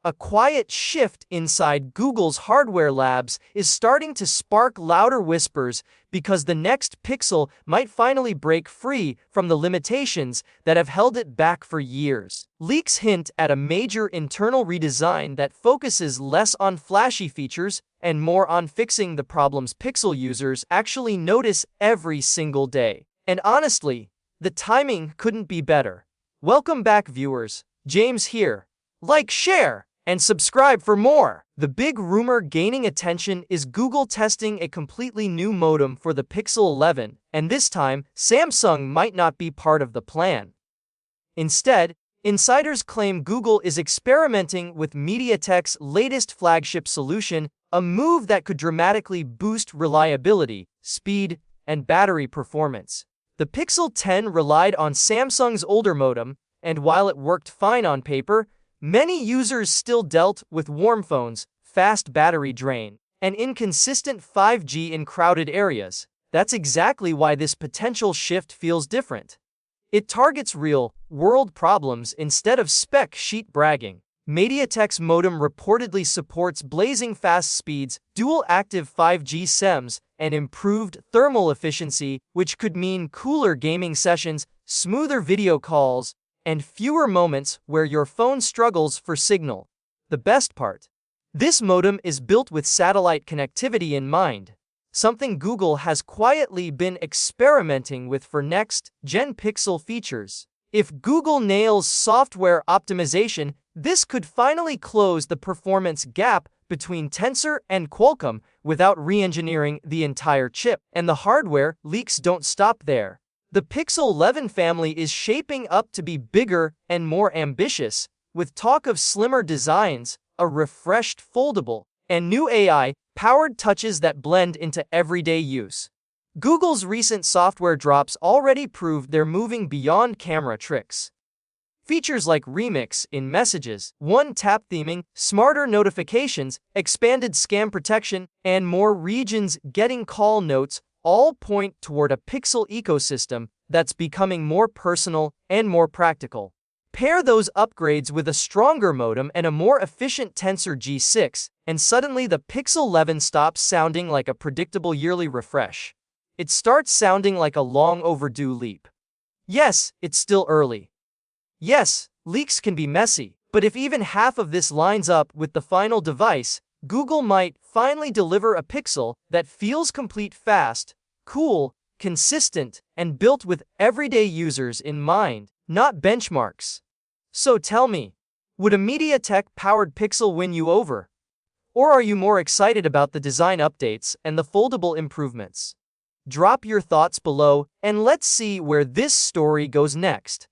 A quiet shift inside Google's hardware labs is starting to spark louder whispers because the next Pixel might finally break free from the limitations that have held it back for years. Leaks hint at a major internal redesign that focuses less on flashy features and more on fixing the problems Pixel users actually notice every single day. And honestly, the timing couldn't be better. Welcome back, viewers. James here. Like, share, and subscribe for more. The big rumor gaining attention is Google testing a completely new modem for the Pixel 11, and this time, Samsung might not be part of the plan. Instead, insiders claim Google is experimenting with MediaTek's latest flagship solution, a move that could dramatically boost reliability, speed, and battery performance. The Pixel 10 relied on Samsung's older modem, and while it worked fine on paper, many users still dealt with warm phones, fast battery drain, and inconsistent 5G in crowded areas. That's exactly why this potential shift feels different. It targets real-world problems instead of spec sheet bragging. MediaTek's modem reportedly supports blazing fast speeds, dual-active 5G SIMs, and improved thermal efficiency, which could mean cooler gaming sessions, smoother video calls, and fewer moments where your phone struggles for signal. The best part: this modem is built with satellite connectivity in mind, something Google has quietly been experimenting with for next-gen Pixel features. If Google nails software optimization, this could finally close the performance gap between Tensor and Qualcomm without re-engineering the entire chip. And the hardware leaks don't stop there. The Pixel 11 family is shaping up to be bigger and more ambitious, with talk of slimmer designs, a refreshed foldable, and new AI-powered touches that blend into everyday use. Google's recent software drops already proved they're moving beyond camera tricks. Features like Remix in Messages, one-tap theming, smarter notifications, expanded scam protection, and more regions getting call notes all point toward a Pixel ecosystem that's becoming more personal and more practical. Pair those upgrades with a stronger modem and a more efficient Tensor G6, and suddenly the Pixel 11 stops sounding like a predictable yearly refresh. It starts sounding like a long overdue leap. Yes, it's still early. Yes, leaks can be messy, but if even half of this lines up with the final device, Google might finally deliver a Pixel that feels complete, fast, cool, consistent, and built with everyday users in mind, not benchmarks. So tell me, would a MediaTek-powered Pixel win you over? Or are you more excited about the design updates and the foldable improvements? Drop your thoughts below, and let's see where this story goes next.